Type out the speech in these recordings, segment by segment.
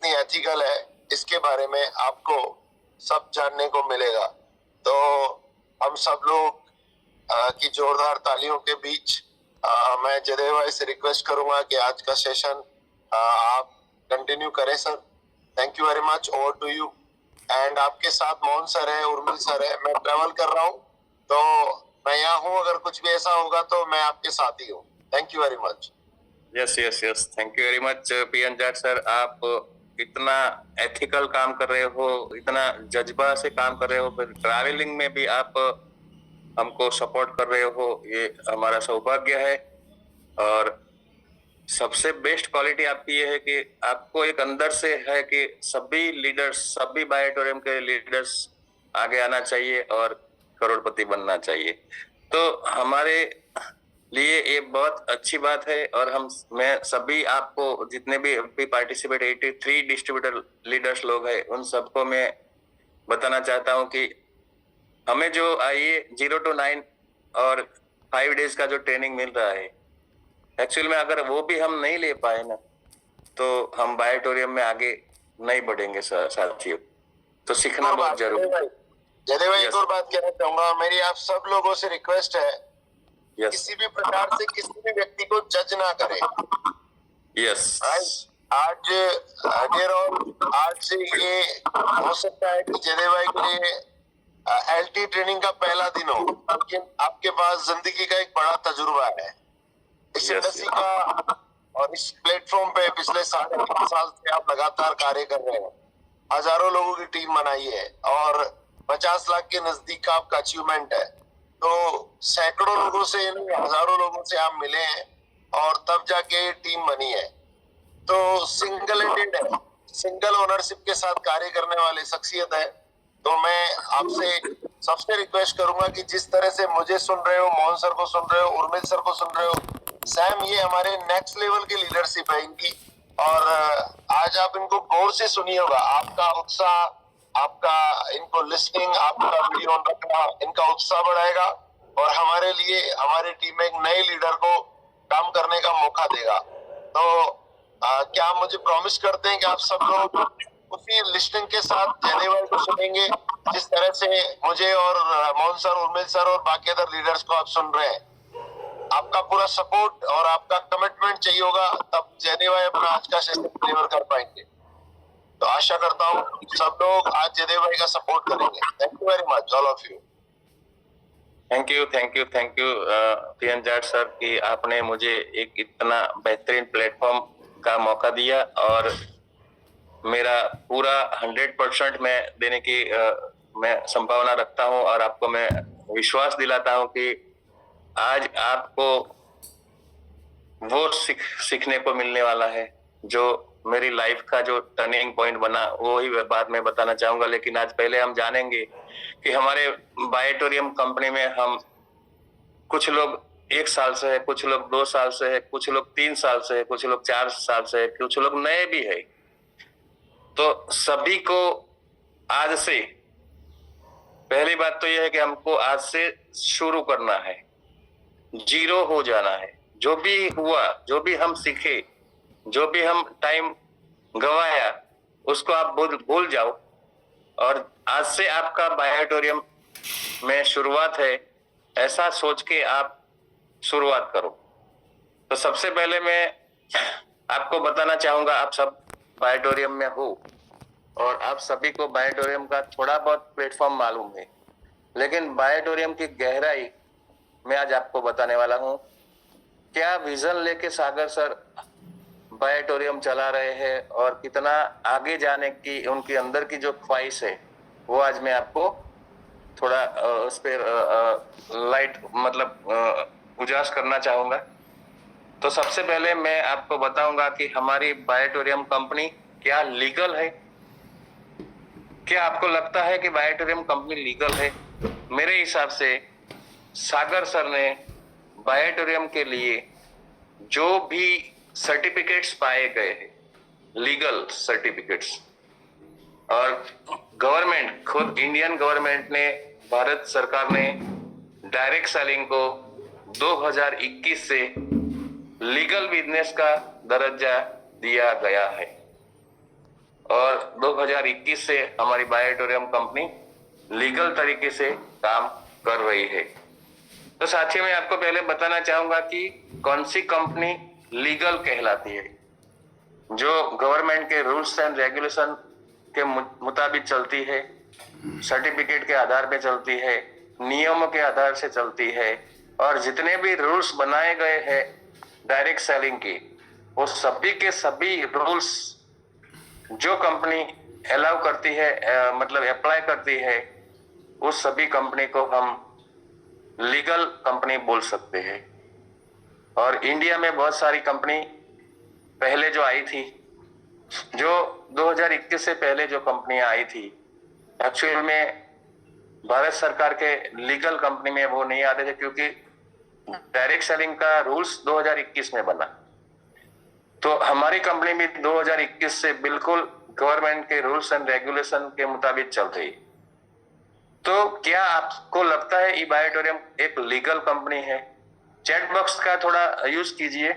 कितनी एथिकल है इसके बारे में आपको सब जानने को मिलेगा। तो हम सब लोग की जोरदार तालियों के बीच मैं जयदेव भाई से रिक्वेस्ट करूंगा कि आज का सेशन आप कंटिन्यू करें sir. Thank you very much, over to you. And आपके साथ मोहन सर है, उर्मिल सर है। मैं ट्रेवल कर रहा हूँ तो मैं यहाँ हूँ, अगर कुछ भी ऐसा होगा तो मैं आपके साथ ही हूँ। Thank you very much. Yes yes yes, thank you very much PN Jat sir. आप इतना एथिकल काम कर रहे हो, इतना जज्बा से काम कर रहे हो, फिर ट्रैवलिंग में भी आप हमको सपोर्ट कर रहे हो, ये हमारा सौभाग्य है। और सबसे बेस्ट क्वालिटी आपकी ये है कि आपको एक अंदर से है कि सभी लीडर्स, सभी बायोटोरियम के लीडर्स आगे आना चाहिए और करोड़पति बनना चाहिए। तो हमारे लिए ये बहुत अच्छी बात है। और मैं सभी आपको जितने भी पार्टिसिपेट 83 डिस्ट्रीब्यूटर लीडर्स लोग हैं, उन सबको मैं बताना चाहता हूं कि हमें जो आइए 0 to 9 और 5 डेज का जो ट्रेनिंग मिल रहा है, एक्चुअल में अगर वो भी हम नहीं ले पाए ना, तो हम बायोटोरियम में आगे नहीं बढ़ेंगे साथियों। तो सीखना बहुत जरूरी है। जयदेव भाई, एक और बात कहना चाहूंगा। मेरी आप सब लोगों से रिक्वेस्ट है, किसी भी प्रकार से किसी भी व्यक्ति को जज ना करें। यस, आज डियर ऑल, आज से ये हो सकता है कि जयदेव भाई के लिए एलटी ट्रेनिंग का पहला दिन हो, लेकिन आपके पास जिंदगी का एक बड़ा तजुर्बा है इस इंडस्ट्री का। और इस प्लेटफॉर्म पे पिछले 3.5 साल से आप लगातार कार्य कर रहे हैं। हजारों लोगों की टीम बनाई है और 50 लाख के नजदीक का आपका अचीवमेंट है। तो सैकड़ों लोगों से, हजारों लोगों से आप मिले हैं और तब जाके टीम बनी है। तो सिंगल हेडेड है, सिंगल ओनरशिप के साथ कार्य करने वाले शख्सियत है। तो मैं आपसे सबसे रिक्वेस्ट करूंगा कि जिस तरह से मुझे सुन रहे हो, मोहन सर को सुन रहे हो, उर्मिल सर को सुन रहे हो, सैम, ये हमारे नेक्स्ट लेवल की लीडरशिप है इनकी। और आज आप इनको गौर से सुनिए होगा। आपका उत्साह, आपका इनको लिसनिंग, आपका वीडियो ऑन रखना इनका उत्साह बढ़ाएगा और हमारे लिए, हमारी टीम में एक नए लीडर को काम करने का मौका देगा। तो क्या आप मुझे प्रॉमिस करते हैं कि आप सब लोग उसी लिस्टिंग के साथ जयदेव भाई को सुनेंगे जिस तरह से मुझे और मोहन सर, उर्मिल सर और बाकी अदर लीडर्स को आप सुन रहे हैं? आपका पूरा सपोर्ट और आपका कमिटमेंट चाहिए होगा, तब जयदेव भाई अपना आज का सेशन डिलीवर कर पाएंगे। तो आशा करता हूँ सब लोग आज जयदेव भाई का सपोर्ट करेंगे। Thank you very much all of you. Thank you thank you thank you PN Jat sir कि आपने मुझे एक इतना बेहतरीन प्लेटफॉर्म का मौका दिया और मेरा पूरा 100% मैं देने की मैं संभावना रखता हूं। और आपको मैं विश्वास दिलाता हूं कि आज आपको वो सीखने को मिलने वाला है जो मेरी लाइफ का जो टर्निंग पॉइंट बना, वो ही बात मैं बताना चाहूंगा। लेकिन आज पहले हम जानेंगे कि हमारे बायोटोरियम कंपनी में हम कुछ लोग 1 साल से है, कुछ लोग 2 साल से है, कुछ लोग 3 साल से है, कुछ लोग 4 साल से है, कुछ लोग नए भी है। तो सभी को आज से, पहली बात तो यह है कि हमको आज से शुरू करना है, 0 हो जाना है। जो भी हुआ, जो भी हम सीखे, जो भी हम टाइम गवाया, उसको आप भूल जाओ और आज से आपका बायोटोरियम में शुरुआत है, ऐसा सोच के आप शुरुआत करो। तो सबसे पहले मैं आपको बताना चाहूंगा, आप सब बायोटोरियम में हो और आप सभी को बायोटोरियम का थोड़ा बहुत प्लेटफॉर्म मालूम है, लेकिन बायोटोरियम की गहराई मैं आज आपको बताने वाला हूं। क्या विजन लेके सागर सर बायोटोरियम चला रहे हैं और कितना आगे जाने की उनके अंदर की जो ख्वाहिश है, वो आज मैं आपको थोड़ा उस पर लाइट मतलब उजास करना चाहूंगा। तो सबसे पहले मैं आपको बताऊंगा कि हमारी बायोटोरियम कंपनी क्या लीगल है। क्या आपको लगता है कि बायोटोरियम कंपनी लीगल है? मेरे हिसाब से सागर सर ने बायोटोरियम के लिए जो भी सर्टिफिकेट्स पाए गए हैं, लीगल सर्टिफिकेट्स, और गवर्नमेंट, खुद इंडियन गवर्नमेंट ने, भारत सरकार ने डायरेक्ट सेलिंग को 2021 से लीगल बिजनेस का दर्जा दिया गया है। और 2021 से हमारी बायोटोरियम कंपनी लीगल तरीके से काम कर रही है। तो साथियों, मैं आपको पहले बताना चाहूंगा कि कौन सी कंपनी लीगल कहलाती है, जो गवर्नमेंट के रूल्स एंड रेगुलेशन के मुताबिक चलती है, सर्टिफिकेट के आधार पे चलती है, नियमों के आधार से चलती है, और जितने भी रूल्स बनाए गए हैं डायरेक्ट सेलिंग की, वो सभी के सभी रूल्स जो कंपनी अलाउ करती है, मतलब अप्लाई करती है, उस सभी कंपनी को हम लीगल कंपनी बोल सकते हैं। और इंडिया में बहुत सारी कंपनी पहले जो आई थी, जो 2021 से पहले जो कंपनियां आई थी, एक्चुअल में भारत सरकार के लीगल कंपनी में वो नहीं आते थे, क्योंकि डायरेक्ट सेलिंग का रूल्स 2021 में बना। तो हमारी कंपनी भी 2021 से बिल्कुल गवर्नमेंट के रूल्स एंड रेगुलेशन के मुताबिक चल रही। तो क्या आपको लगता है ई बायोटोरियम एक लीगल कंपनी है? चैट बॉक्स का थोड़ा यूज कीजिए,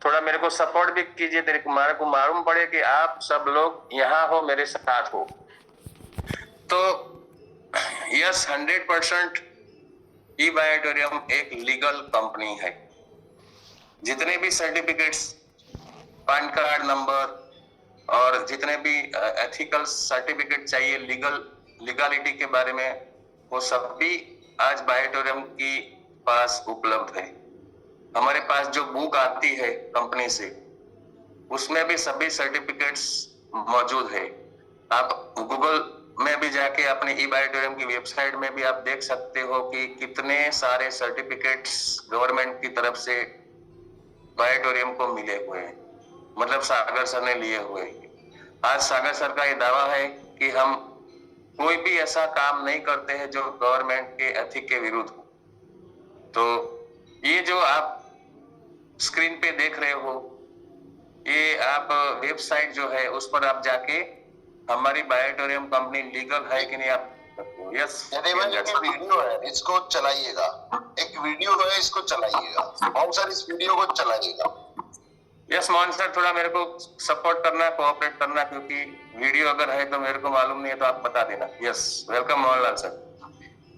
थोड़ा मेरे को सपोर्ट भी कीजिए, तेरे को मेरे को मालूम पड़े कि आप सब लोग यहाँ हो, मेरे साथ हो। तो यस, 100% ई बायोटोरियम एक लीगल कंपनी है। जितने भी सर्टिफिकेट्स, पैन कार्ड नंबर और जितने भी एथिकल सर्टिफिकेट चाहिए लीगलिटी के बारे में, वो सब भी आज बायोटोरियम की पास उपलब्ध है। हमारे पास जो बुक आती है कंपनी से, उसमें भी सभी सर्टिफिकेट्स मौजूद है। आप गूगल में भी जाके अपने ई बायोटोरियम की वेबसाइट में भी आप देख सकते हो कि कितने सारे सर्टिफिकेट्स गवर्नमेंट की तरफ से बायोटोरियम को मिले हुए हैं, मतलब सागर सर ने लिए हुए हैं। आज सागर सर का ये दावा है कि हम कोई भी ऐसा काम नहीं करते हैं जो गवर्नमेंट के एथिक के विरुद्ध हो। तो ये जो आप स्क्रीन पे देख रहे हो, ये आप वेबसाइट जो है उस पर आप जाके हमारी बायोटोरियम कंपनी लीगल है कि नहीं आप सकते हो। यस, वीडियो है, इसको चलाइएगा। एक वीडियो है, इसको चलाइएगा। और सर इस वीडियो को चलाइएगा। यस मोहन सर, थोड़ा मेरे को सपोर्ट करना, कोऑपरेट करना, क्योंकि वीडियो अगर है तो मेरे को मालूम नहीं है, तो आप बता देना। Yes, welcome Mohanlal sir,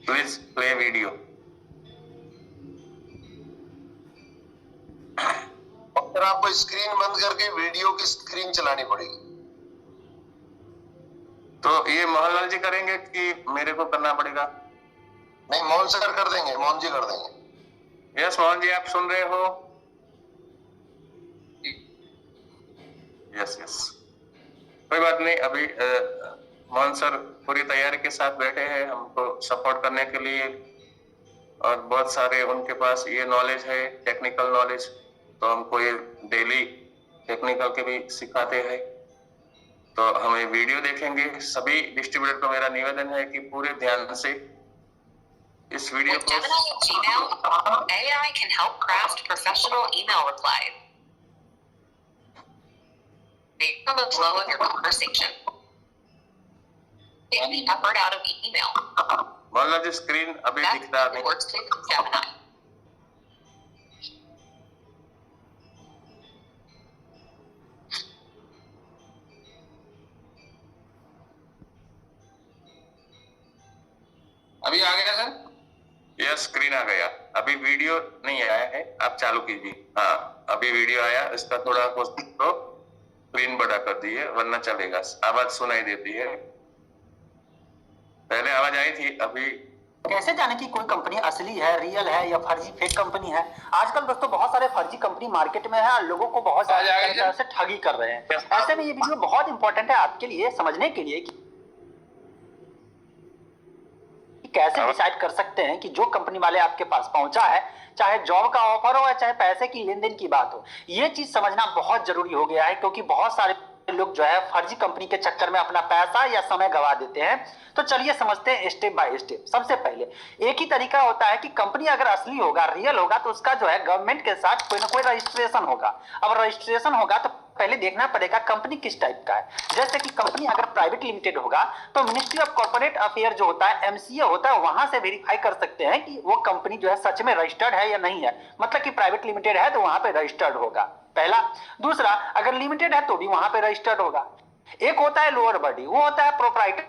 please play video. और आपको स्क्रीन बंद करके वीडियो की स्क्रीन चलानी पड़ेगी। तो ये मोहनलाल जी करेंगे कि मेरे को करना पड़ेगा? नहीं, मोहन सर कर देंगे, मोहन जी कर देंगे। यस मोहन जी, आप सुन रहे हो? यस यस, कोई बात नहीं। अभी मोहन सर पूरी तैयारी के साथ बैठे हैं हमको सपोर्ट करने के लिए, और बहुत सारे उनके पास ये नॉलेज है, टेक्निकल नॉलेज, तो हमको ये डेली टेक्निकल के भी सिखाते हैं। तो हमें वीडियो देखेंगे। सभी डिस्ट्रीब्यूटर को मेरा निवेदन है कि पूरे ध्यान से इस वीडियो को। Gemini and Gmail, AI can help craft professional email replies based on the flow of your conversation. Take the effort out of email. Mohanlal ji, screen अभी दिखता नहीं। Works with Gemini. अभी आ गया सर? यस, स्क्रीन आ गया। अभी video नहीं आया है, आप चालू कीजिए। हाँ, अभी वीडियो आया, इसका थोड़ा तो स्क्रीन बड़ा कर दिए, वरना चलेगा। आवाज सुनाई देती है, पहले आवाज आई थी, अभी। कैसे जाने कि कोई कंपनी असली है, रियल है या फर्जी फेक कंपनी है? आजकल दोस्तों बहुत सारे फर्जी कंपनी मार्केट में है और लोगों को बहुत सारे तरह से ठगी कर रहे हैं। ऐसे में ये वीडियो बहुत इंपॉर्टेंट है आपके लिए समझने के लिए कि कैसे डिसाइड कर सकते हैं कि जो कंपनी वाले आपके पास पहुंचा है, चाहे जॉब का ऑफर हो या चाहे पैसे की लेन देन की बात हो, ये चीज समझना बहुत जरूरी हो गया है। क्योंकि बहुत सारे लोग जो है फर्जी कंपनी के चक्कर में अपना पैसा या समय गवा देते हैं। तो चलिए समझते हैं स्टेप बाय स्टेप। सबसे पहले एक ही तरीका होता है कि कंपनी अगर असली होगा, रियल होगा, तो उसका जो है गवर्नमेंट के साथ कोई ना कोई रजिस्ट्रेशन होगा। अब रजिस्ट्रेशन होगा तो पहले देखना पड़ेगा कंपनी किस टाइप का है। जैसे कि कंपनी अगर प्राइवेट लिमिटेड होगा तो मिनिस्ट्री ऑफ कॉर्पोरेट अफेयर जो होता है, एमसीए होता है, वहां से वेरीफाई कर सकते हैं कि वो कंपनी जो है सच में रजिस्टर्ड है या नहीं है। मतलब कि प्राइवेट लिमिटेड है तो वहां पे रजिस्टर्ड होगा, पहला। दूसरा, अगर लिमिटेड है तो भी वहां पे रजिस्टर्ड होगा। एक होता है लोअर बॉडी, वो होता है प्रोप्राइटर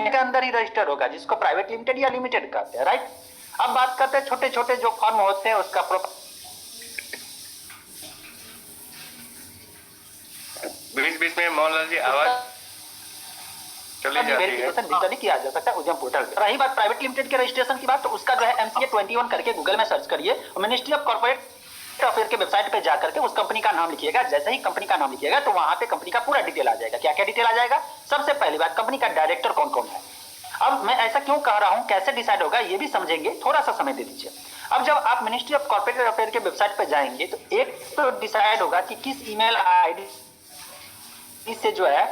के अंदर ही रजिस्टर होगा, जिसको प्राइवेट लिमिटेड या लिमिटेड कहते हैं, राइट। अब बात करते हैं छोटे छोटे जो फर्म होते हैं उसका बीच में मोहनलाल जी आवाज चली जाती है। वेरिफिकेशन किया जा सकता है उद्यम पोर्टल पे। रही बात प्राइवेट लिमिटेड के रजिस्ट्रेशन की बात, तो उसका जो है MCA 21 करके गूगल में सर्च करिए, मिनिस्ट्री ऑफ कॉर्पोरेट अफेयर के वेबसाइट पे जाकर के उस कंपनी का नाम लिखिएगा। जैसे ही कंपनी का नाम लिखिएगा तो वहां पे कंपनी का पूरा डिटेल आ जाएगा। क्या क्या डिटेल आ जाएगा? सबसे पहली बात, कंपनी का डायरेक्टर कौन कौन है। अब मैं ऐसा क्यों कह रहा हूं, कैसे डिसाइड होगा ये भी समझेंगे, थोड़ा सा समय दे दीजिए। अब जब आप मिनिस्ट्री ऑफ कॉर्पोरेट अफेयर के वेबसाइट पे जाएंगे तो एक तो डिसाइड होगा कि किस ईमेल आईडी से जो है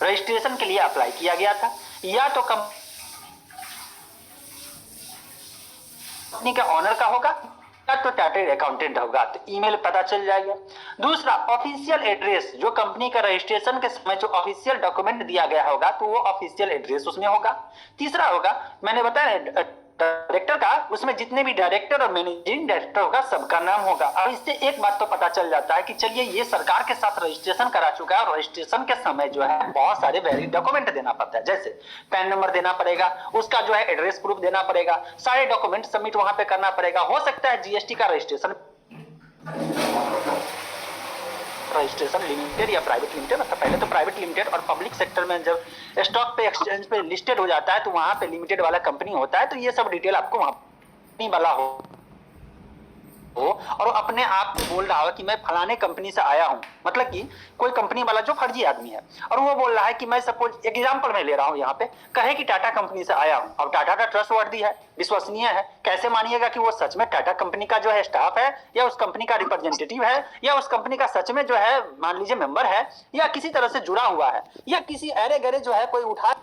रजिस्ट्रेशन के लिए अप्लाई किया गया था, या तो कंपनी के ऑनर का होगा या तो चार्टर्ड अकाउंटेंट होगा, तो ईमेल पता चल जाएगा। दूसरा, ऑफिशियल एड्रेस, जो कंपनी का रजिस्ट्रेशन के समय जो ऑफिशियल डॉक्यूमेंट दिया गया होगा तो वो ऑफिशियल एड्रेस उसमें होगा। तीसरा होगा, मैंने बताया डायरेक्टर का, उसमें जितने भी डायरेक्टर और मैनेजिंग डायरेक्टर होगा सबका नाम होगा। अब इससे एक बात तो पता चल जाता है कि चलिए ये सरकार के साथ रजिस्ट्रेशन करा चुका है, और रजिस्ट्रेशन के समय जो है बहुत सारे वैलिड डॉक्यूमेंट देना पड़ता है, जैसे पैन नंबर देना पड़ेगा, उसका जो है एड्रेस प्रूफ देना पड़ेगा, सारे डॉक्यूमेंट सबमिट वहां पे करना पड़ेगा। हो सकता है GST का रजिस्ट्रेशन लिमिटेड या प्राइवेट लिमिटेड, मतलब पहले तो प्राइवेट लिमिटेड, और पब्लिक सेक्टर में जब स्टॉक पे एक्सचेंज पे लिस्टेड हो जाता है तो वहां पे लिमिटेड वाला कंपनी होता है, तो ये सब डिटेल आपको वहां वाला हो और वो अपने आप को बोल रहा हो कि मैं फलाने कंपनी से आया हूं, मतलब कि कोई कंपनी वाला जो फर्जी आदमी है और वो बोल रहा है कि मैं सपोज एग्जांपल में ले रहा हूं यहाँ पे, कहे कि टाटा कंपनी से आया हूं। अब टाटा का ट्रस्टवर्दी है, विश्वसनीय है, कैसे मानिएगा कि वो सच में टाटा कंपनी का जो है स्टाफ है, या उस कंपनी का रिप्रेजेंटेटिव है, या उस कंपनी का सच में जो है मान लीजिए मेंबर है, या किसी तरह से जुड़ा हुआ है, या किसी अरे गरे जो है कोई उठा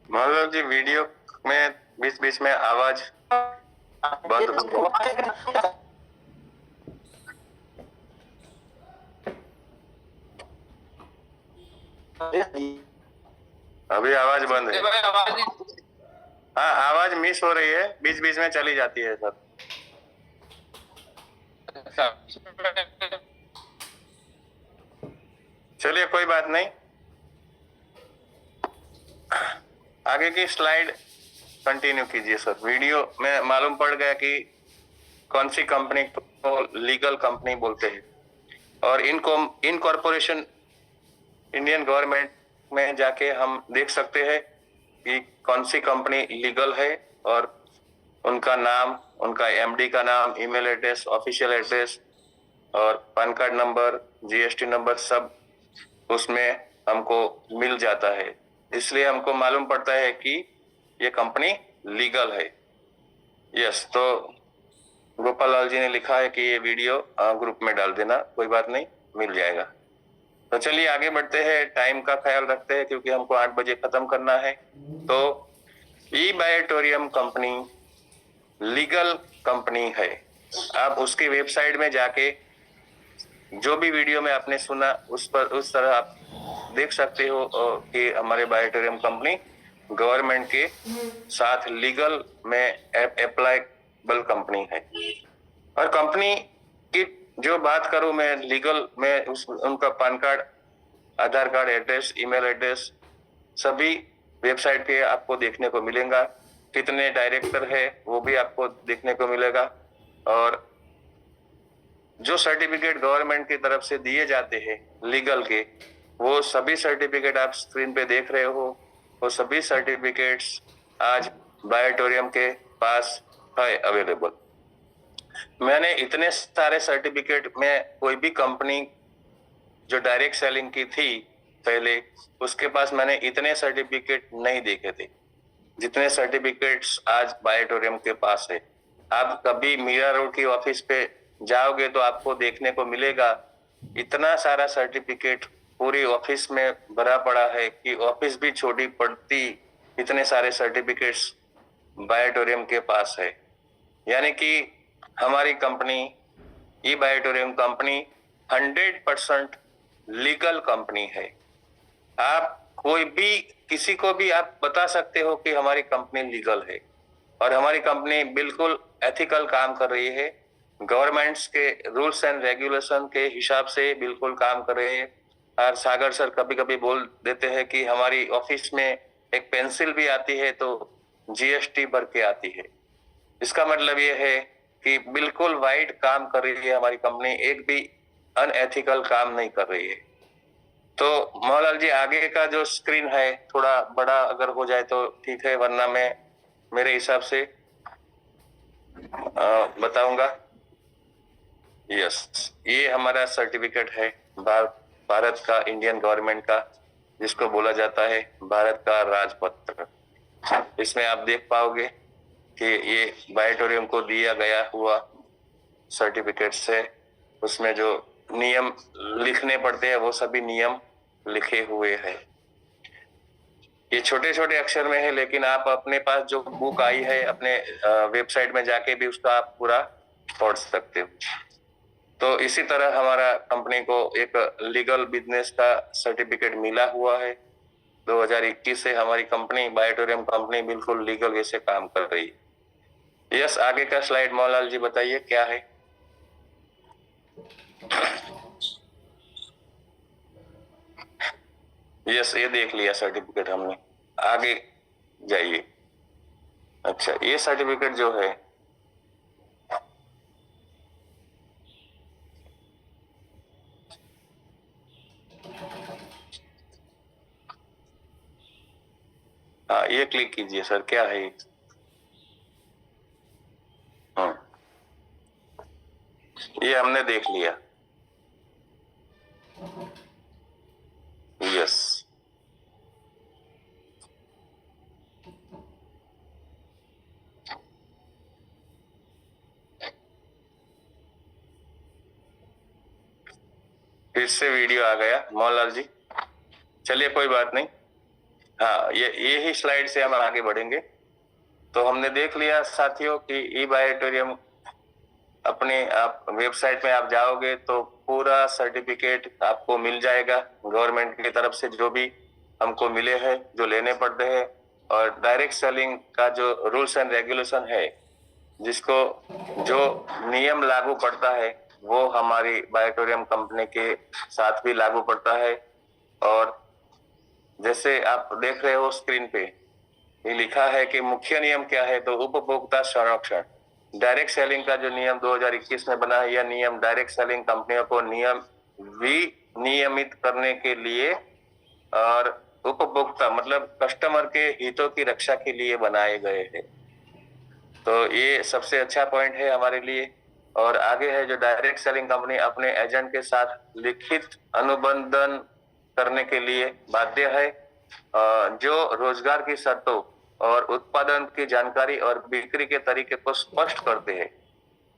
मोहनलाल जी वीडियो में बीच में आवाज बंद हो गई। अभी आवाज बंद है। हाँ, आवाज मिस हो रही है, बीच में चली जाती है सर। चलिए कोई बात नहीं, आगे की स्लाइड कंटिन्यू कीजिए सर। वीडियो में मालूम पड़ गया कि कौन सी कंपनी को लीगल कंपनी बोलते हैं, और इन कॉर्पोरेशन इंडियन गवर्नमेंट में जाके हम देख सकते हैं कि कौन सी कंपनी लीगल है, और उनका नाम, उनका MD का नाम, ईमेल एड्रेस, ऑफिशियल एड्रेस और pan card number, GST number सब उसमें हमको मिल जाता है। इसलिए हमको मालूम पड़ता है कि ये कंपनी लीगल है। यस, तो गोपाल लाल जी ने लिखा है कि ये वीडियो ग्रुप में डाल देना, कोई बात नहीं, मिल जाएगा। तो चलिए आगे बढ़ते हैं, टाइम का ख्याल रखते हैं क्योंकि हमको 8 बजे खत्म करना है। तो ई-बायोटोरियम कंपनी लीगल कंपनी है। आप उसकी वेबसाइट में जाके जो भी वीडियो में आपने सुना उस तरह आप देख सकते हो कि हमारे बायोटोरियम कंपनी गवर्नमेंट के साथ लीगल में एप्लाइबल कंपनी है। और कंपनी की जो बात करूं मैं लीगल में, उनका पैन कार्ड, आधार कार्ड, एड्रेस, ईमेल एड्रेस सभी वेबसाइट पे आपको देखने को मिलेगा। कितने डायरेक्टर है वो भी आपको देखने को मिलेगा, और जो सर्टिफिकेट गवर्नमेंट की तरफ से दिए जाते हैं लीगल के, वो सभी सर्टिफिकेट आप स्क्रीन पे देख रहे हो। वो सभी सर्टिफिकेट्स आज बायोटोरियम के पास है अवेलेबल। मैंने इतने सारे सर्टिफिकेट में कोई भी कंपनी जो डायरेक्ट सेलिंग की थी पहले, उसके पास मैंने इतने सर्टिफिकेट नहीं देखे थे जितने सर्टिफिकेट्स आज बायोटोरियम के पास है। आप कभी मीरा रोड की ऑफिस पे जाओगे तो आपको देखने को मिलेगा इतना सारा सर्टिफिकेट पूरी ऑफिस में भरा पड़ा है कि ऑफिस भी छोटी पड़ती, इतने सारे सर्टिफिकेट्स बायोटोरियम के पास है। यानी कि हमारी कंपनी ई बायोटोरियम कंपनी 100% लीगल कंपनी है। आप कोई भी किसी को भी आप बता सकते हो कि हमारी कंपनी लीगल है और हमारी कंपनी बिल्कुल एथिकल काम कर रही है, गवर्नमेंट्स के रूल्स एंड रेगुलेशन के हिसाब से बिल्कुल काम कर रहे हैं। और सागर सर कभी कभी बोल देते हैं कि हमारी ऑफिस में एक पेंसिल भी आती है तो जीएसटी भर के आती है। इसका मतलब ये है कि बिल्कुल वाइट काम कर रही है हमारी कंपनी, एक भी अनएथिकल काम नहीं कर रही है। तो मोहनलाल जी, आगे का जो स्क्रीन है थोड़ा बड़ा अगर हो जाए तो ठीक है, वरना मैं मेरे हिसाब से बताऊंगा। यस, ये हमारा सर्टिफिकेट है भारत का, इंडियन गवर्नमेंट का, जिसको बोला जाता है भारत का राजपत्र। इसमें आप देख पाओगे कि ये बायोटोरियम को दिया गया हुआ सर्टिफिकेट है। उसमें जो नियम लिखने पड़ते हैं वो सभी नियम लिखे हुए हैं। ये छोटे छोटे अक्षर में है, लेकिन आप अपने पास जो बुक आई है अपने वेबसाइट में जाके भी उसका आप पूरा पढ़ सकते हो। तो इसी तरह हमारा कंपनी को एक लीगल बिजनेस का सर्टिफिकेट मिला हुआ है। 2021 से हमारी कंपनी बायोटोरियम कंपनी बिल्कुल लीगल वे से काम कर रही है। यस, आगे का स्लाइड मोहनलाल जी बताइए क्या है। यस, ये देख लिया सर्टिफिकेट हमने, आगे जाइए। अच्छा, ये सर्टिफिकेट जो है हाँ, ये क्लिक कीजिए सर, क्या है ये? ये हमने देख लिया। यस, फिर से वीडियो आ गया मोहनलाल जी, चलिए कोई बात नहीं। हाँ, ये ही स्लाइड से हम आगे बढ़ेंगे। तो हमने देख लिया साथियों कि ई बायोटोरियम अपने आप वेबसाइट में आप जाओगे तो पूरा सर्टिफिकेट आपको मिल जाएगा गवर्नमेंट की तरफ से, जो भी हमको मिले हैं, जो लेने पड़ते हैं। और डायरेक्ट सेलिंग का जो रूल्स एंड रेगुलेशन है, जिसको जो नियम लागू पड़ता है वो हमारी बायोटोरियम कंपनी के साथ भी लागू पड़ता है। और जैसे आप देख रहे हो स्क्रीन पे ये लिखा है कि मुख्य नियम क्या है, तो उपभोक्ता संरक्षण, डायरेक्ट सेलिंग का जो नियम 2021 में बना है, यह नियम डायरेक्ट सेलिंग कंपनियों को विनियमित करने के लिए और उपभोक्ता मतलब कस्टमर के हितों की रक्षा के लिए बनाए गए हैं। तो ये सबसे अच्छा पॉइंट है हमारे लिए। और आगे है जो डायरेक्ट सेलिंग कंपनी अपने एजेंट के साथ लिखित अनुबंधन करने के लिए बाध्य है, जो रोजगार की शर्तों और उत्पादन की जानकारी और बिक्री के तरीके को स्पष्ट करते हैं।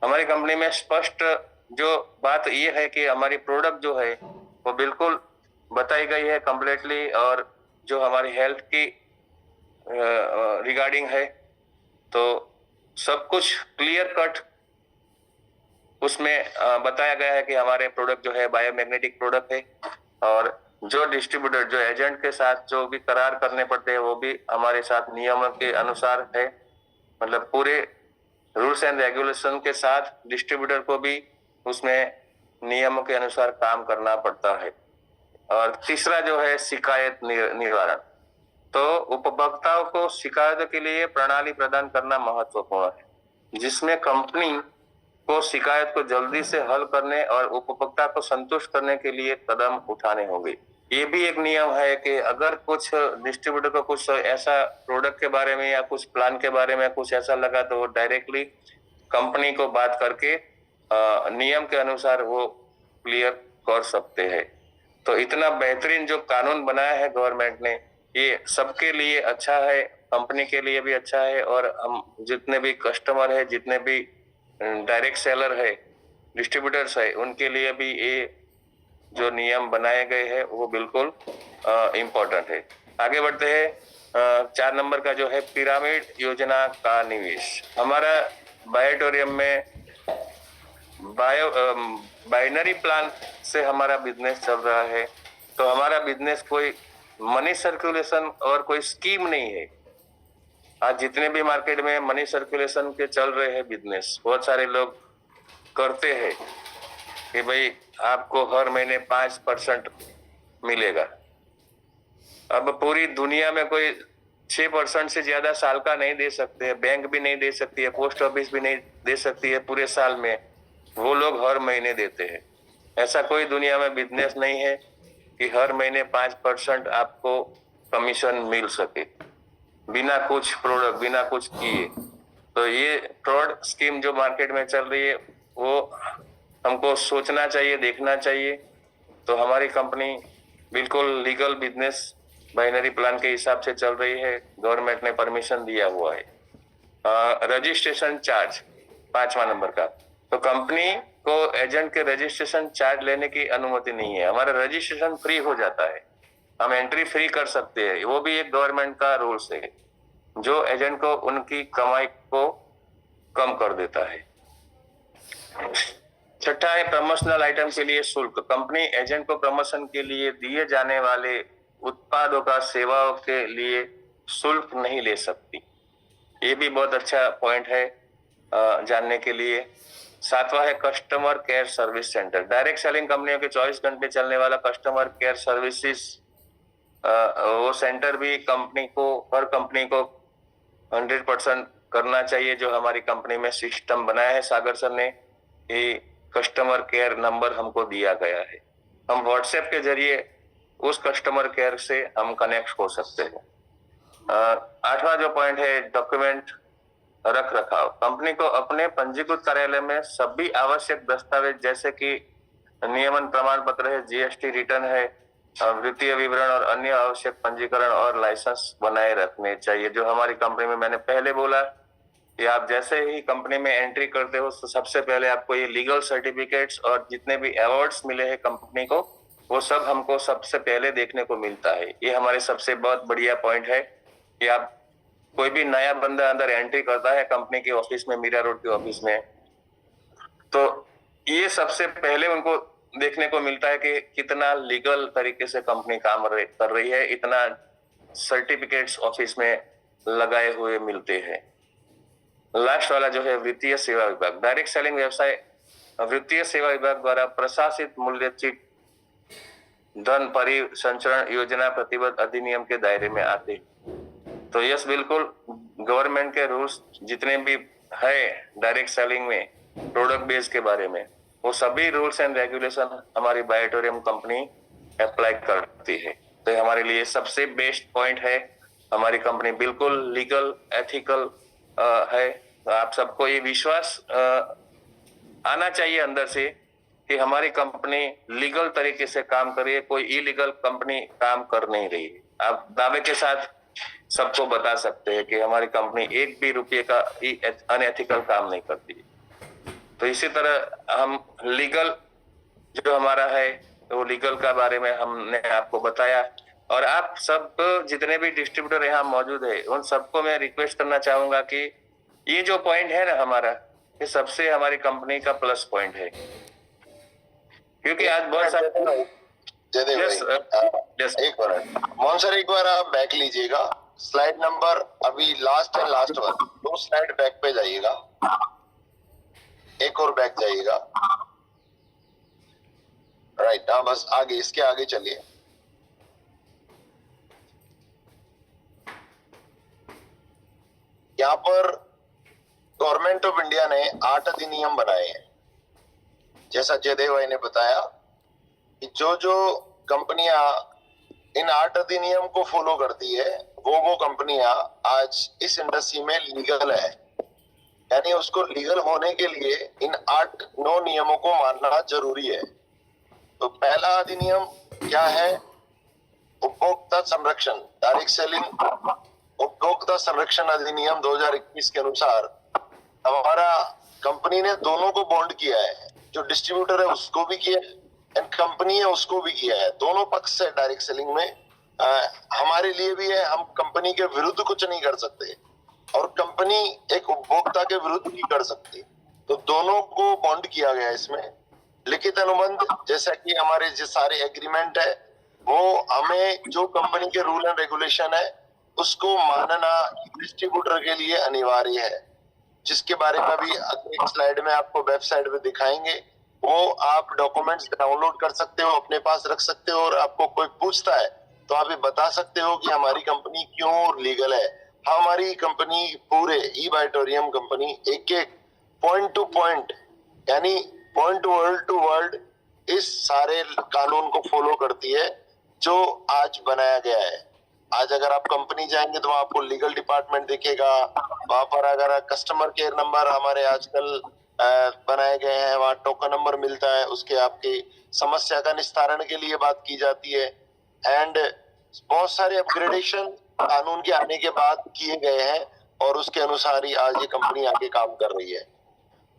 हमारी कंपनी में स्पष्ट जो बात ये है कि हमारी प्रोडक्ट जो है वो बिल्कुल बताई गई है कंप्लीटली, और जो हमारी हेल्थ की रिगार्डिंग है तो सब कुछ क्लियर कट उसमें बताया गया है कि हमारे प्रोडक्ट जो है बायोमैग्नेटिक प्रोडक्ट है। और जो डिस्ट्रीब्यूटर जो एजेंट के साथ जो भी करार करने पड़ते हैं वो भी हमारे साथ नियमों के अनुसार है, मतलब पूरे रूल्स एंड रेगुलेशन के साथ डिस्ट्रीब्यूटर को भी उसमें नियमों के अनुसार काम करना पड़ता है। और तीसरा जो है शिकायत निवारण, तो उपभोक्ताओं को शिकायतों के लिए प्रणाली प्रदान करना महत्वपूर्ण है, जिसमें कंपनी को शिकायत को जल्दी से हल करने और उपभोक्ता को संतुष्ट करने के लिए कदम उठाने होंगे। ये भी एक नियम है कि अगर कुछ डिस्ट्रीब्यूटर को कुछ ऐसा प्रोडक्ट के बारे में या कुछ प्लान के बारे में कुछ ऐसा लगा तो वो डायरेक्टली कंपनी को बात करके नियम के अनुसार वो क्लियर कर सकते हैं। तो इतना बेहतरीन जो कानून बनाया है गवर्नमेंट ने, ये सबके लिए अच्छा है, कंपनी के लिए भी अच्छा है, और हम जितने भी कस्टमर है, जितने भी डायरेक्ट सेलर है, डिस्ट्रीब्यूटर्स है, उनके लिए भी ये जो नियम बनाए गए हैं वो बिल्कुल इम्पोर्टेंट है। आगे बढ़ते हैं। 4 नंबर का जो है पिरामिड योजना का निवेश। हमारा बायोटोरियम में बाइनरी प्लान से हमारा बिजनेस चल रहा है। तो हमारा बिजनेस कोई मनी सर्कुलेशन और कोई स्कीम नहीं है। आज जितने भी मार्केट में मनी सर्कुलेशन के चल रहे हैं बिजनेस, बहुत सारे लोग करते हैं कि भाई आपको हर महीने 5% मिलेगा। अब पूरी दुनिया में कोई 6% से ज्यादा साल का नहीं दे सकते हैं, बैंक भी नहीं दे सकती है, पोस्ट ऑफिस भी नहीं दे सकती है पूरे साल में, वो लोग हर महीने देते हैं। ऐसा कोई दुनिया में बिजनेस नहीं है कि हर महीने 5% आपको कमीशन मिल सके बिना कुछ प्रोडक्ट, बिना कुछ किए। तो ये फ्रॉड स्कीम जो मार्केट में चल रही है वो हमको सोचना चाहिए, देखना चाहिए। तो हमारी कंपनी बिल्कुल लीगल बिजनेस बाइनरी प्लान के हिसाब से चल रही है, गवर्नमेंट ने परमिशन दिया हुआ है। रजिस्ट्रेशन चार्ज 5वां नंबर का, तो कंपनी को एजेंट के रजिस्ट्रेशन चार्ज लेने की अनुमति नहीं है। हमारा रजिस्ट्रेशन फ्री हो जाता है, हम एंट्री फ्री कर सकते हैं, वो भी एक गवर्नमेंट का रूल्स है जो एजेंट को उनकी कमाई को कम कर देता है। छठा है प्रमोशनल आइटम के लिए शुल्क। कंपनी एजेंट को प्रमोशन के लिए दिए जाने वाले उत्पादों का सेवाओं के लिए शुल्क नहीं ले सकती। ये भी बहुत अच्छा पॉइंट है जानने के लिए। 7वां है customer care service centre. Direct selling कंपनियों के 24 घंटे चलने वाला कस्टमर केयर सर्विसेज, वो सेंटर भी कंपनी को, हर कंपनी को 100% करना चाहिए। जो हमारी कंपनी में सिस्टम बनाया है सागर सर ने, ये कस्टमर केयर नंबर हमको दिया गया है, हम व्हाट्सएप के जरिए उस कस्टमर केयर से हम कनेक्ट हो सकते हैं। 8वां जो पॉइंट है डॉक्यूमेंट रख रखाव। कंपनी को अपने पंजीकृत कार्यालय में सभी आवश्यक दस्तावेज जैसे कि नियमन प्रमाण पत्र है, जीएसटी रिटर्न है, वित्तीय विवरण और अन्य आवश्यक पंजीकरण और लाइसेंस बनाए रखने चाहिए। जो हमारी कंपनी में मैंने पहले बोला कि आप जैसे ही कंपनी में एंट्री करते हो तो सबसे पहले आपको ये लीगल सर्टिफिकेट्स और जितने भी अवार्ड्स मिले हैं कंपनी को, वो सब हमको सबसे पहले देखने को मिलता है। ये हमारे सबसे बहुत बढ़िया पॉइंट है कि आप कोई भी नया बंदा अंदर एंट्री करता है कंपनी के ऑफिस में, मीरा रोड के ऑफिस में, तो ये सबसे पहले उनको देखने को मिलता है कि कितना लीगल तरीके से कंपनी काम कर रही है। इतना सर्टिफिकेट्स ऑफिस में लगाए हुए मिलते हैं। लास्ट वाला जो है वित्तीय सेवा विभाग। डायरेक्ट सेलिंग व्यवसाय वित्तीय सेवा विभाग द्वारा प्रशासित मूल्य चिट धन परिसंचरण योजना प्रतिबद्ध अधिनियम के दायरे में आते हैं। तो यस, बिल्कुल गवर्नमेंट के रूल्स जितने भी है डायरेक्ट सेलिंग में प्रोडक्ट बेस के बारे में, वो सभी रूल्स एंड रेगुलेशन हमारी बायोटोरियम कंपनी अप्लाई करती है। तो हमारे लिए सबसे बेस्ट पॉइंट है, हमारी कंपनी बिल्कुल लीगल एथिकल है। आप सबको ये विश्वास आना चाहिए अंदर से कि हमारी कंपनी लीगल तरीके से काम कर रही है, कोई इलीगल कंपनी काम कर नहीं रही है। आप दावे के साथ सबको बता सकते हैं कि हमारी कंपनी एक भी रुपये का अनएथिकल काम नहीं करती है। तो इसी तरह हम लीगल जो हमारा है, वो लीगल का बारे में हमने आपको बताया। और आप सब जितने भी डिस्ट्रीब्यूटर यहाँ मौजूद है, उन सबको मैं रिक्वेस्ट करना चाहूंगा कि ये जो पॉइंट है ना हमारा, ये सबसे हमारी कंपनी का प्लस पॉइंट है, क्योंकि आज बहुत सारे जयदेव भाई, एक मिनट मोहन सर, एक बार आप बैक लीजिएगा, स्लाइड नंबर अभी लास्ट है, लास्ट वन 2 स्लाइड बैक पे जाइएगा, एक और बैक जाइएगा, राइट। हाँ बस आगे, इसके आगे चलिए। यहाँ पर गवर्नमेंट ऑफ इंडिया ने 8 अधिनियम बनाए हैं। जैसा जयदेव भाई ने बताया कि जो जो कंपनियां इन 8 अधिनियम को फॉलो करती है, वो कंपनियां आज इस इंडस्ट्री में लीगल है। यानी उसको लीगल होने के लिए इन 8-9 नियमों को मानना जरूरी है। तो पहला अधिनियम क्या है? उपभोक्ता संरक्षण, डायरेक्ट सेलिंग उपभोक्ता संरक्षण अधिनियम 2021 के अनुसार हमारा कंपनी ने दोनों को बॉन्ड किया है, जो डिस्ट्रीब्यूटर है उसको भी किया है एंड कंपनी है उसको भी किया है। दोनों पक्ष से डायरेक्ट सेलिंग में हमारे लिए भी है, हम कंपनी के विरुद्ध कुछ नहीं कर सकते और कंपनी एक उपभोक्ता के विरुद्ध नहीं कर सकती। तो दोनों को बॉन्ड किया गया है इसमें। लिखित अनुबंध जैसा कि हमारे जो सारे एग्रीमेंट है वो हमें जो कंपनी के रूल एंड रेगुलेशन है उसको मानना डिस्ट्रीब्यूटर के लिए अनिवार्य है, जिसके बारे में भी अगले स्लाइड में आपको वेबसाइट पे दिखाएंगे। वो आप डॉक्यूमेंट्स डाउनलोड कर सकते हो, अपने पास रख सकते हो और आपको कोई पूछता है तो आप ये बता सकते हो कि हमारी कंपनी क्यों लीगल है। हमारी कंपनी पूरे ई-बाइटोरियम कंपनी एक एक पॉइंट टू पॉइंट यानी पॉइंट वर्ल्ड टू वर्ल्ड इस सारे कानून को फॉलो करती है जो आज बनाया गया है। आज अगर आप कंपनी जाएंगे तो वहां आपको लीगल डिपार्टमेंट दिखेगा, वहां पर अगर कस्टमर केयर नंबर हमारे आजकल बनाए गए हैं, वहां टोकन नंबर मिलता है, उसके आपकी समस्या का निस्तारण के लिए बात की जाती है। एंड बहुत सारे अपग्रेडेशन कानून के आने के बाद किए गए हैं और उसके अनुसार ही आज ये कंपनी आगे काम कर रही है।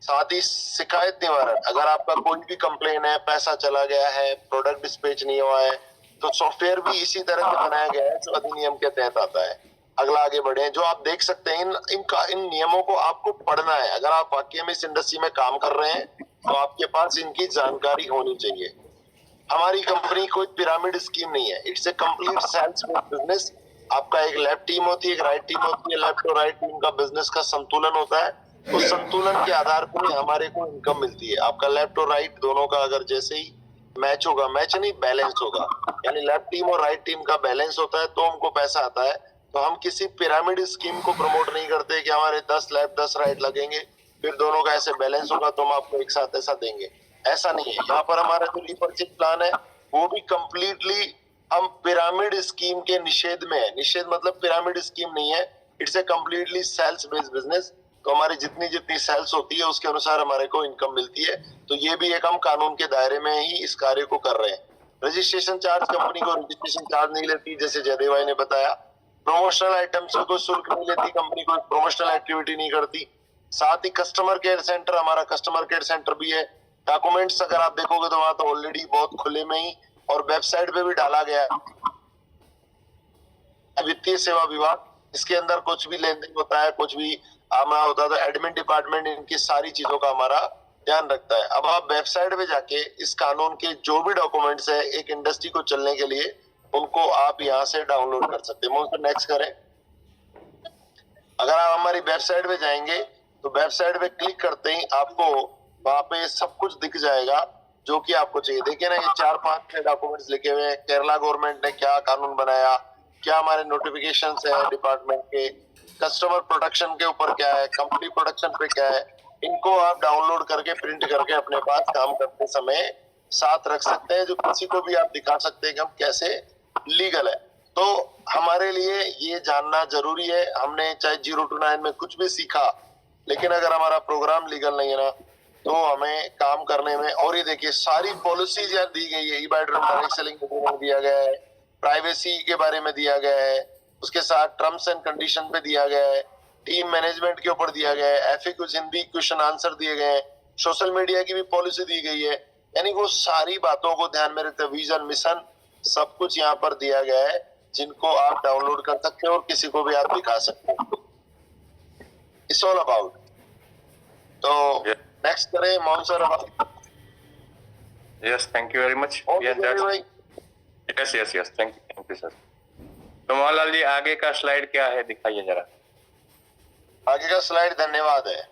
साथ ही शिकायत निवारण, अगर आपका कोई भी कंप्लेन है, पैसा चला गया है, प्रोडक्ट डिस्पैच नहीं हुआ है, तो सॉफ्टवेयर भी इसी तरह से बनाया गया है जो अधिनियम के तहत आता है। अगला आगे बढ़े, जो आप देख सकते हैं इन नियमों को आपको पढ़ना है। अगर आप वाकई में इस इंडस्ट्री में काम कर रहे हैं तो आपके पास इनकी जानकारी होनी चाहिए। हमारी कंपनी कोई पिरामिड स्कीम नहीं है, it's a complete sales business. आपका एक लेफ्ट टीम होती है, एक राइट टीम होती है। लेफ्ट और राइट टीम का बिजनेस का संतुलन होता है, उस संतुलन के आधार पर हमारे को इनकम मिलती है। आपका लेफ्ट और राइट दोनों का अगर जैसे ही मैच होगा, मैच नहीं बैलेंस होगा, यानी लेफ्ट टीम और राइट टीम का बैलेंस होता है तो हमको पैसा आता है। तो हम किसी पिरामिड स्कीम को प्रमोट नहीं करते कि हमारे 10 लेफ्ट 10 राइट लगेंगे फिर दोनों का ऐसे बैलेंस होगा तो हम आपको एक साथ ऐसा देंगे, ऐसा नहीं है। यहाँ पर हमारा जो लीडरशिप प्लान है वो भी कंप्लीटली हम पिरामिड स्कीम के निषेध में है। निषेध मतलब पिरामिड स्कीम नहीं है, it's a completely sales based business. तो हमारी जितनी जितनी सेल्स होती है उसके अनुसार हमारे को इनकम मिलती है। तो ये भी एक हम कानून के दायरे में ही इस कार्य को कर रहे हैं। रजिस्ट्रेशन चार्ज, कंपनी को रजिस्ट्रेशन चार्ज नहीं लेती, जैसे जयदेव भाई ने बताया। प्रमोशनल आइटम्स को शुल्क नहीं लेती कंपनी, कोई प्रमोशनल एक्टिविटी नहीं करती। साथ ही कस्टमर केयर सेंटर, हमारा कस्टमर केयर सेंटर भी है। डॉक्यूमेंट्स अगर आप देखोगे तो वहां तो ऑलरेडी बहुत खुले में ही और वेबसाइट पे भी डाला गया है। वित्तीय सेवा विभाग, इसके अंदर कुछ भी लेन देन होता है, कुछ भी हमारा होता है तो एडमिन डिपार्टमेंट इनकी सारी चीजों का हमारा ध्यान रखता है। अब आप वेबसाइट पे जाके इस कानून के जो भी डॉक्यूमेंट्स है एक इंडस्ट्री को चलने के लिए उनको आप यहाँ से डाउनलोड कर सकते हैं। उसको नेक्स्ट करें। अगर आप हमारी वेबसाइट पे जाएंगे तो वेबसाइट पे क्लिक करते ही आपको वहां पे सब कुछ दिख जाएगा जो कि आपको चाहिए। देखिए ना, ये 4-5 डॉक्यूमेंट्स लिखे हुए हैं। केरला गवर्नमेंट ने क्या कानून बनाया, क्या हमारे नोटिफिकेशन है डिपार्टमेंट के, कस्टमर प्रोटेक्शन के ऊपर क्या है, कंपनी प्रोटेक्शन पे क्या है, इनको आप डाउनलोड करके प्रिंट करके अपने पास काम करते समय साथ रख सकते हैं, जो किसी को भी आप दिखा सकते हैं कि हम कैसे लीगल है। तो हमारे लिए ये जानना जरूरी है। हमने चाहे 0 to 9 में कुछ भी सीखा, लेकिन अगर हमारा प्रोग्राम लीगल नहीं है ना तो हमें काम करने में, और ये देखिए सारी पॉलिसीज यार दी गई है। ई-बाइटोरियम डायरेक्ट सेलिंग एग्रीमेंट दिया गया है, प्राइवेसी के बारे में दिया गया है, उसके साथ टर्म्स एंड कंडीशन पे दिया गया है, टीम मैनेजमेंट के ऊपर दिया गया है, FAQs हिंदी क्वेश्चन आंसर दिए गए हैं, सोशल मीडिया की भी पॉलिसी दी गई है। यानी वो सारी बातों को ध्यान में रखते विजन मिशन सब कुछ यहाँ पर दिया गया है, जिनको आप डाउनलोड कर सकते हो और किसी को भी आप दिखा सकते हो। It's all about. तो नेक्स्ट करें Mohan sir. Yes, thank you very much. Yes yes yes, thank you sir. तो मोहनलाल जी आगे का स्लाइड क्या है, दिखाइए जरा। आगे का स्लाइड धन्यवाद है।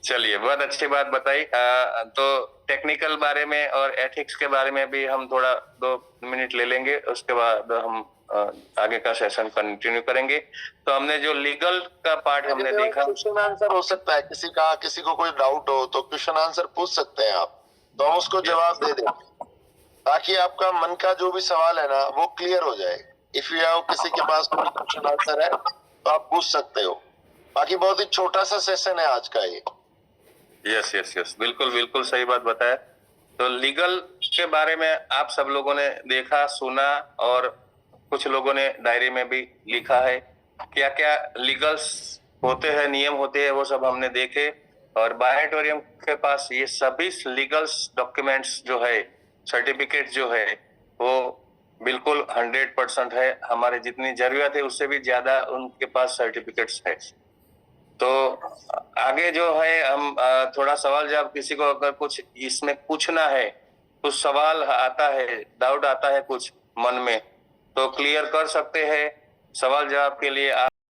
चलिए, बहुत अच्छी बात बताई। तो टेक्निकल बारे में और एथिक्स के बारे में भी हम थोड़ा 2 मिनट ले लेंगे, उसके बाद हम आगे का सेशन कंटिन्यू करेंगे। तो हमने जो लीगल का पार्ट हमने देखा, क्वेश्चन आंसर हो सकता है किसी को कोई डाउट हो तो क्वेश्चन आंसर पूछ सकते हैं आप, तो हम उसको जवाब दे दें ताकि आपका मन का जो भी सवाल है ना वो क्लियर हो जाए। इफ यू हैव किसी के पास कोई क्वेश्चन आंसर है तो आप पूछ सकते हो। बाकी बहुत ही छोटा सा सेशन है आज का ये। यस यस यस, बिल्कुल बिल्कुल सही बात बताया। तो लीगल के बारे में आप सब लोगों ने देखा, सुना, और कुछ लोगों ने डायरी में भी लिखा है। क्या क्या लीगल्स होते हैं, नियम होते हैं, वो सब हमने देखे। और बायोटोरियम के पास ये सभी लीगल्स डॉक्यूमेंट्स जो है, सर्टिफिकेट जो है, वो बिल्कुल 100% है। हमारे जितनी जरूरत है उससे भी ज्यादा उनके पास सर्टिफिकेट्स है। तो आगे जो है हम थोड़ा सवाल जवाब, किसी को अगर कुछ इसमें पूछना है, कुछ सवाल आता है, डाउट आता है कुछ मन में, तो क्लियर कर सकते हैं। सवाल जवाब के लिए आप